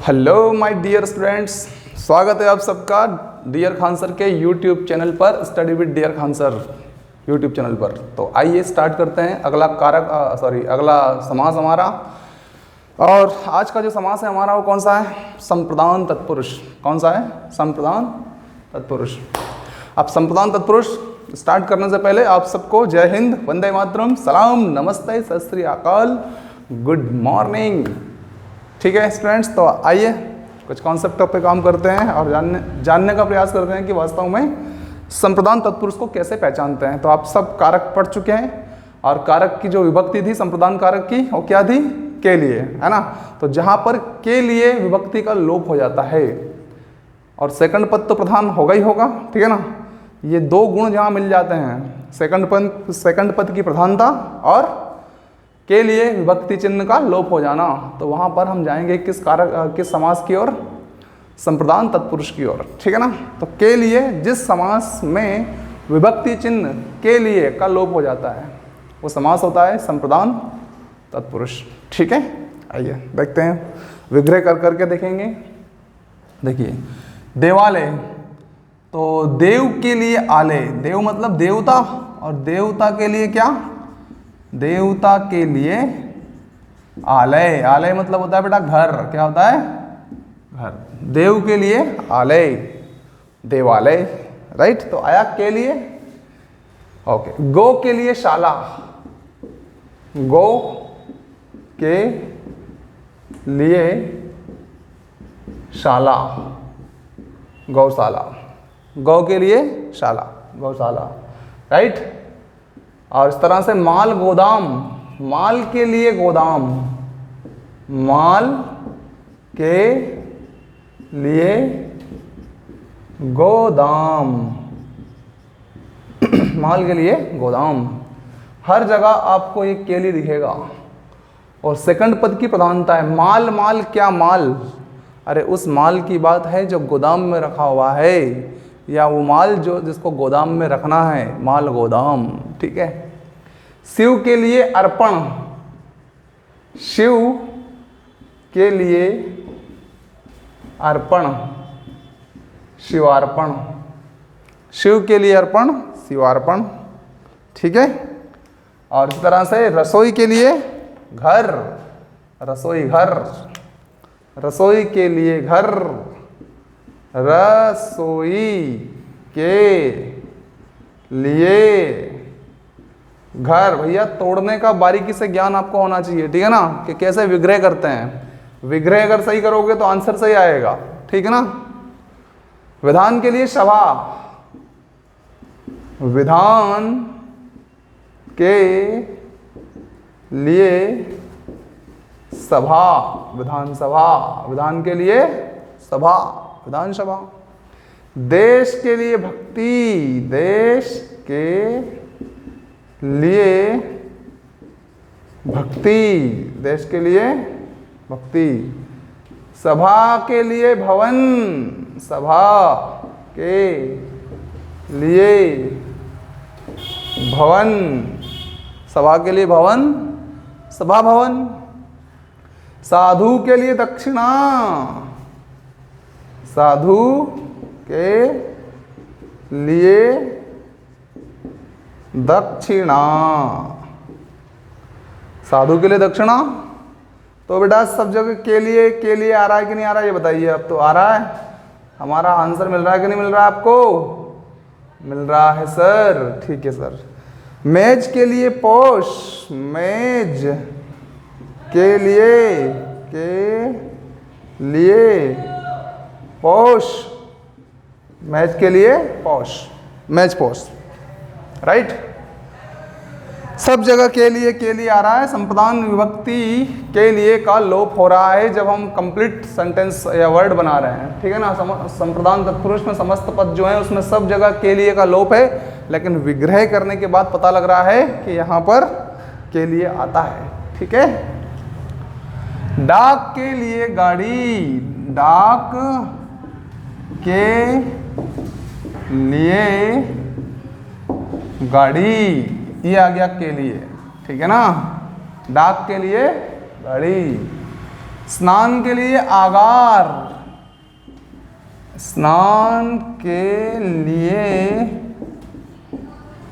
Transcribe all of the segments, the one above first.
Hello my dear students, स्वागत है आप सबका डियर खान सर के यूट्यूब चैनल पर, study with dear Khan sir YouTube channel पर। तो आइए स्टार्ट करते हैं अगला अगला समास हमारा। और आज का जो समास है हमारा वो कौन सा है? संप्रदान तत्पुरुष। कौन सा है? संप्रदान तत्पुरुष। अब संप्रदान तत्पुरुष स्टार्ट करने से पहले आप सबको जय हिंद, वंदे मातरम, सलाम, नमस्ते, सत श्री अकाल, गुड मॉर्निंग। ठीक है स्टूडेंट्स, तो आइए कुछ कॉन्सेप्टों पे काम करते हैं और जानने का प्रयास करते हैं कि वास्तव में संप्रदान तत्पुरुष को कैसे पहचानते हैं। तो आप सब कारक पढ़ चुके हैं और कारक की जो विभक्ति थी संप्रदान कारक की वो क्या थी? के लिए, है ना। तो जहाँ पर के लिए विभक्ति का लोप हो जाता है और सेकंड पद तो प्रधान होगा ही होगा, ठीक है ना। ये दो गुण जहाँ मिल जाते हैं, सेकंड पद की प्रधानता और के लिए विभक्ति चिन्ह का लोप हो जाना, तो वहाँ पर हम जाएंगे किस समास की ओर? संप्रदान तत्पुरुष की ओर, ठीक है ना। तो के लिए जिस समास में विभक्ति चिन्ह के लिए का लोप हो जाता है वो समास होता है संप्रदान तत्पुरुष, ठीक है। आइए देखते हैं, विग्रह कर करके देखेंगे। देखिए, देवालय, तो देव के लिए आलय, देव मतलब देवता, और देवता के लिए क्या? देवता के लिए आलय। आलय मतलब होता है बेटा घर। क्या होता है? घर। देव के लिए आलय, देवालय, राइट। तो आया के लिए, ओके। गो के लिए शाला, गो के लिए शाला, गौशाला। गौ के लिए शाला, गौशाला, राइट। और इस तरह से माल गोदाम, माल के लिए गोदाम, माल के लिए गोदाम, माल के लिए गोदाम। हर जगह आपको ये के लिए दिखेगा। और सेकंड पद की प्रधानता है। माल, माल क्या माल? अरे उस माल की बात है जो गोदाम में रखा हुआ है, या वो माल जो जिसको गोदाम में रखना है, माल गोदाम, ठीक है। शिव के लिए अर्पण, शिव के लिए अर्पण, शिवार्पण, शिव के लिए अर्पण, शिवार्पण, ठीक है। और इस तरह से रसोई के लिए घर, रसोई घर, रसोई के लिए घर, रसोई के लिए घर। भैया तोड़ने का बारीकी से ज्ञान आपको होना चाहिए, ठीक है ना, कि कैसे विग्रह करते हैं। विग्रह अगर सही करोगे तो आंसर सही आएगा, ठीक है ना। विधान के लिए सभा, विधान के लिए सभा, विधानसभा, विधान के लिए सभा, विधानसभा। देश के लिए भक्ति, देश के लिए भक्ति, देश के लिए भक्ति। सभा के लिए भवन, सभा के लिए भवन, सभा के लिए भवन, सभा भवन। साधु के लिए दक्षिणा, साधु के लिए दक्षिणा, साधु के लिए दक्षिणा। तो बेटा सब जगह के लिए आ रहा है कि नहीं आ रहा है ये बताइए। अब तो आ रहा है, हमारा आंसर मिल रहा है कि नहीं मिल रहा है आपको? मिल रहा है सर, ठीक है सर। मेज के लिए पोश, मेज के लिए पोश, मेज के लिए पोश, मेज पोश, राइट। सब जगह के लिए आ रहा है। संप्रदान विभक्ति के लिए का लोप हो रहा है जब हम कंप्लीट सेंटेंस या वर्ड बना रहे हैं, ठीक है ना। संप्रदान तत्पुरुष में समस्त पद जो है उसमें सब जगह के लिए का लोप है, लेकिन विग्रह करने के बाद पता लग रहा है कि यहाँ पर के लिए आता है, ठीक है। डाक के लिए गाड़ी, डाक के लिए गाड़ी, ये आ गया के लिए, ठीक है ना। डाक के लिए गाड़ी। स्नान के लिए आगार, स्नान के लिए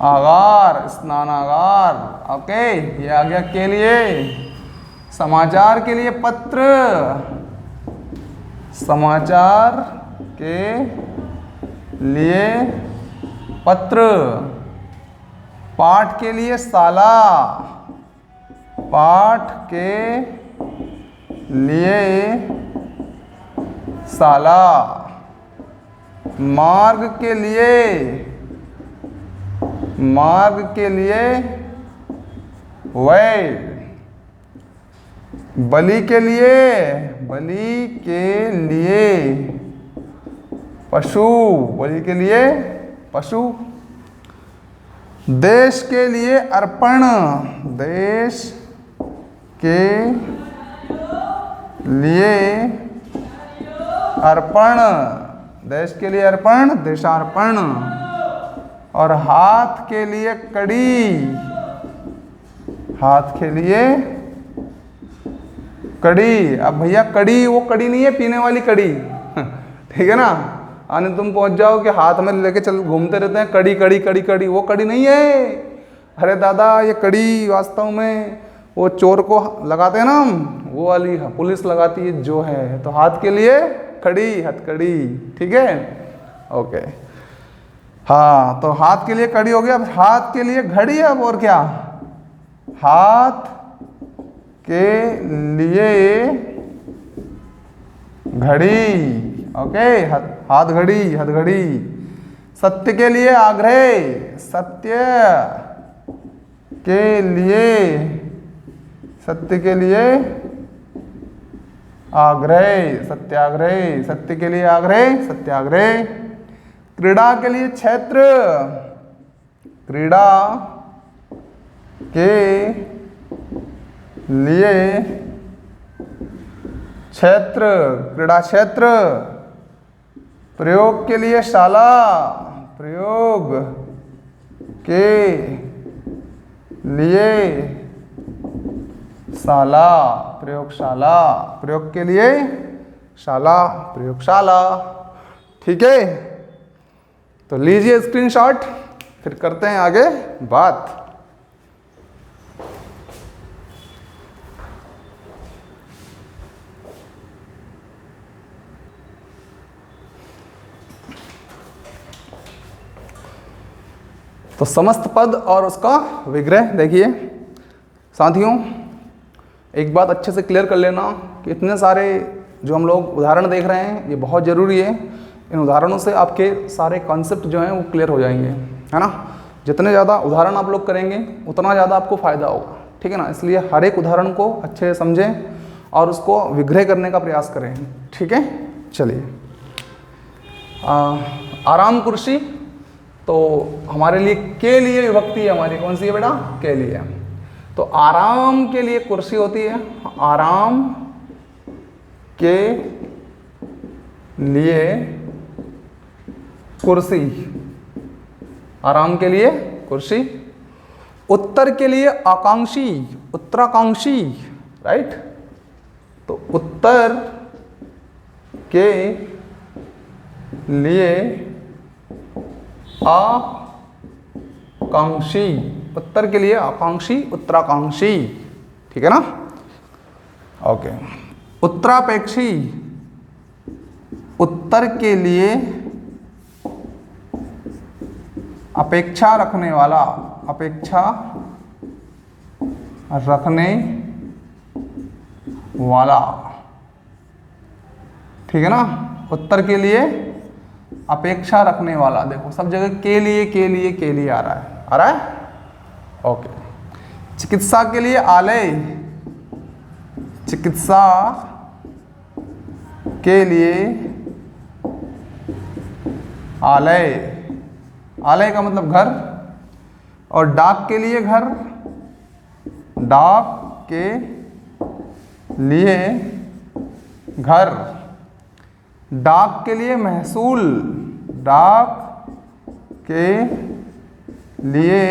आगार, स्नानागार। ओके, ये आ गया के लिए। समाचार के लिए पत्र, समाचार के लिए पत्र। पाठ के लिए शाला, पाठ के लिए शाला। मार्ग के लिए, मार्ग के लिए वैल। बलि के लिए, बलि के लिए पशु, बलि के लिए पशु। देश के लिए अर्पण, देश के लिए अर्पण, देश के लिए अर्पण, देशार्पण। और हाथ के लिए कड़ी, हाथ के लिए कड़ी। अब भैया कड़ी, वो कड़ी नहीं है पीने वाली कड़ी ठीक है ना, आने तुम पहुंच जाओ कि हाथ में लेके चल घूमते रहते हैं कड़ी कड़ी कड़ी कड़ी, वो कड़ी नहीं है। अरे दादा ये कड़ी वास्तव में वो चोर को लगाते हैं ना हम, वो वाली पुलिस लगाती है जो है। तो हाथ के लिए कड़ी, हथकड़ी। ठीक है, ओके। हाँ, तो हाथ के लिए कड़ी हो गया। अब हाथ के लिए घड़ी। अब और क्या, हाथ के लिए घड़ी। ओके, हाथ घड़ी, हथघड़ी। सत्य के लिए आग्रह, सत्य के लिए, सत्य के लिए आग्रह, सत्याग्रह। सत्य के लिए आग्रह, सत्याग्रह। क्रीड़ा के लिए क्षेत्र, क्रीड़ा के लिए क्षेत्र, क्रीड़ा क्षेत्र। प्रयोग के लिए शाला, प्रयोग के लिए शाला, प्रयोगशाला। प्रयोग के लिए शाला, प्रयोगशाला। ठीक है, तो लीजिए स्क्रीनशॉट, फिर करते हैं आगे बात। तो समस्त पद और उसका विग्रह देखिए साथियों, एक बात अच्छे से क्लियर कर लेना कि इतने सारे जो हम लोग उदाहरण देख रहे हैं ये बहुत ज़रूरी है। इन उदाहरणों से आपके सारे कॉन्सेप्ट जो हैं वो क्लियर हो जाएंगे, है ना। जितने ज़्यादा उदाहरण आप लोग करेंगे उतना ज़्यादा आपको फ़ायदा होगा, ठीक है ना। इसलिए हर एक उदाहरण को अच्छे से समझें और उसको विग्रह करने का प्रयास करें, ठीक है। चलिए, आराम कुर्सी, तो हमारे लिए के लिए विभक्ति है हमारी, कौन सी है बेटा, के लिए। तो आराम के लिए कुर्सी होती है, आराम के लिए कुर्सी, आराम के लिए कुर्सी। उत्तर के लिए आकांक्षी, उत्तराकांक्षी, राइट। तो उत्तर के लिए आकांक्षी, उत्तर के लिए आकांक्षी, उत्तराकांक्षी, ठीक है ना। ओके। उत्तरापेक्षी, उत्तर के लिए अपेक्षा रखने वाला, अपेक्षा रखने वाला, ठीक है ना। उत्तर के लिए अपेक्षा रखने वाला, देखो सब जगह के लिए के लिए के लिए आ रहा है, आ रहा है, ओके। चिकित्सा के लिए आलय, चिकित्सा के लिए आलय, आलय का मतलब घर। और डाक के लिए घर, डाक के लिए घर। डाक के लिए महसूल, डाक के लिए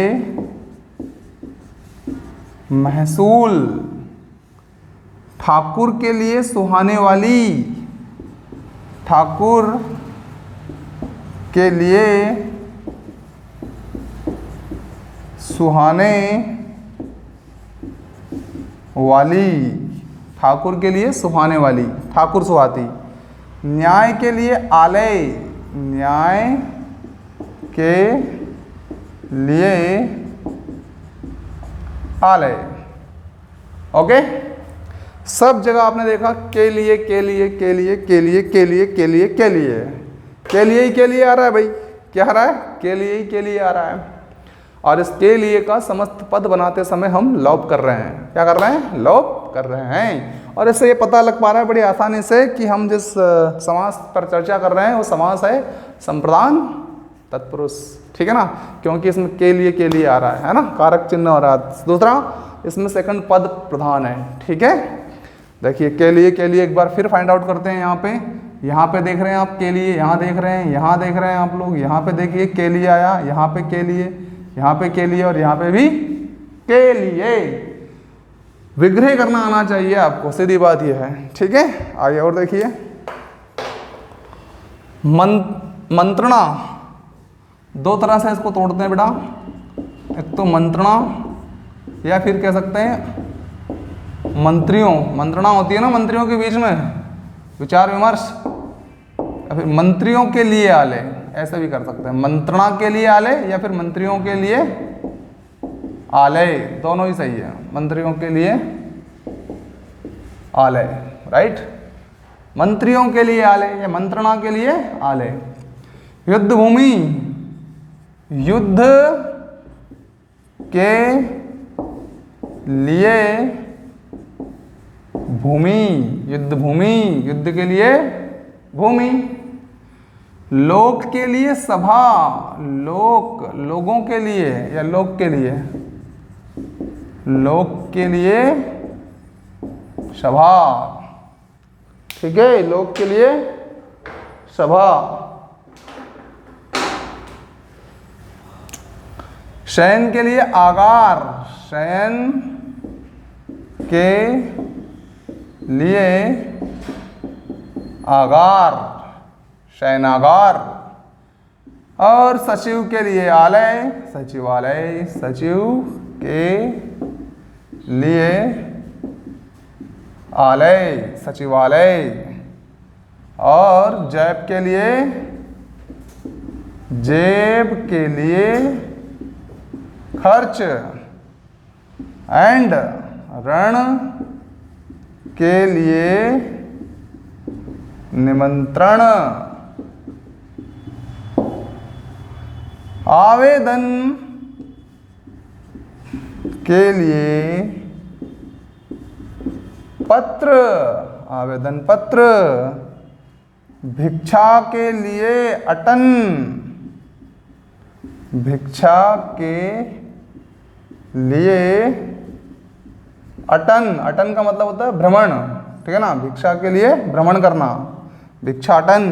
महसूल। ठाकुर के लिए सुहाने वाली, ठाकुर के लिए सुहाने वाली, ठाकुर के लिए सुहाने वाली, ठाकुर सुहाती। न्याय के लिए आलय, न्याय के लिए आलय। ओके, सब जगह आपने देखा के लिए के लिए के लिए के लिए के लिए के लिए के लिए के लिए ही के लिए आ रहा है भाई, क्या आ रहा है? के लिए ही के लिए आ रहा है। और इस के लिए का समस्त पद बनाते समय हम लोप कर रहे हैं। क्या कर रहे हैं? लोप कर रहे हैं। और इससे ये पता लग पा रहा है बड़ी आसानी से कि हम जिस समास पर चर्चा कर रहे हैं वो समास है संप्रदान तत्पुरुष। ठीक है ना, क्योंकि इसमें के लिए आ रहा है ना, कारक चिन्ह हो रहा है। दूसरा, इसमें सेकंड पद प्रधान है। ठीक है, देखिए के लिए एक बार फिर फाइंड आउट करते हैं। यहाँ पे देख रहे हैं आप के लिए, यहाँ देख रहे हैं, यहाँ देख रहे हैं आप लोग, यहाँ पे देखिए के लिए आया, यहाँ पे के लिए, यहाँ पे के लिए और यहाँ पे भी के लिए। विग्रह करना आना चाहिए आपको, सीधी बात यह है। ठीक है, आगे और देखिए मंत्रणा। दो तरह से इसको तोड़ते हैं बेटा, एक तो मंत्रणा या फिर कह सकते हैं मंत्रियों। मंत्रणा होती है ना मंत्रियों के बीच में विचार विमर्श, या फिर मंत्रियों के लिए आलय, ऐसे भी कर सकते हैं। मंत्रणा के लिए आलय या फिर मंत्रियों के लिए आलय, दोनों ही सही है। मंत्रियों के लिए आलय, राइट, मंत्रियों के लिए आलय या मंत्रणा के लिए आलय। युद्ध भूमि, युद्ध के लिए भूमि, युद्ध भूमि, युद्ध के लिए भूमि। लोक के लिए सभा, लोक लोगों के लिए या लोक के लिए, लोक के लिए सभा। ठीक है, लोक के लिए सभा। शयन के लिए आगार, शयन के लिए आगार, शयनागार। और सचिव के लिए आलय, सचिवालय, सचिव के लिए आलय, सचिवालय। और जेब के लिए, जेब के लिए खर्च। एंड ऋण के लिए निमंत्रण। आवेदन के लिए पत्र, आवेदन पत्र। भिक्षा के लिए अटन, भिक्षा के लिए अटन। अटन का मतलब होता है भ्रमण, ठीक है ना, भिक्षा के लिए भ्रमण करना, भिक्षाटन।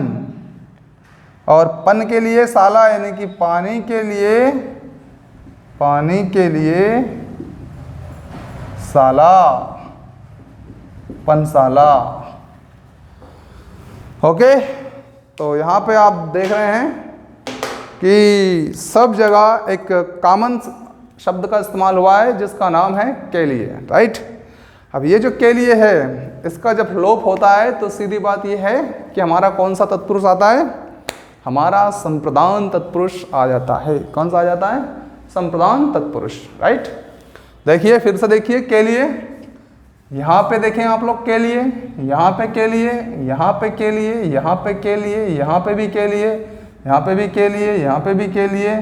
और पन के लिए साला, यानी कि पानी के लिए, पानी के लिए साला, पनसाला। ओके, तो यहाँ पे आप देख रहे हैं कि सब जगह एक कॉमन शब्द का इस्तेमाल हुआ है जिसका नाम है के लिए, राइट। अब ये जो के लिए है, इसका जब लोप होता है तो सीधी बात ये है कि हमारा कौन सा तत्पुरुष आता है? हमारा संप्रदान तत्पुरुष आ जाता है। कौन सा आ जाता है? संप्रदान तत्पुरुष, राइट। देखिए फिर से देखिए के लिए, यहाँ पे देखें आप लोग के लिए, यहाँ पे के लिए, यहाँ पे के लिए, यहाँ पे के लिए, यहाँ पे भी के लिए, यहाँ पे भी के लिए, यहाँ पे भी के लिए,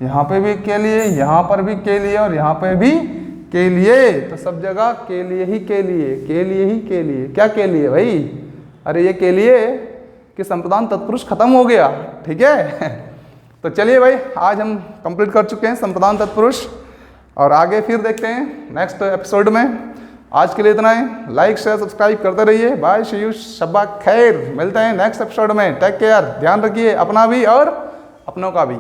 यहाँ पे भी के लिए, यहाँ पर भी के लिए और यहाँ पे भी के लिए। तो सब जगह के लिए ही के लिए, के लिए ही के लिए। क्या के लिए भाई? अरे ये के लिए कि संप्रदान तत्पुरुष खत्म हो गया, ठीक है। तो चलिए भाई, आज हम कंप्लीट कर चुके हैं संप्रदान तत्पुरुष, और आगे फिर देखते हैं नेक्स्ट एपिसोड में। आज के लिए इतना ही। लाइक शेयर सब्सक्राइब करते रहिए। बाय, शी यू, शब्बा खैर। मिलते हैं नेक्स्ट एपिसोड में। टेक केयर, ध्यान रखिए अपना भी और अपनों का भी।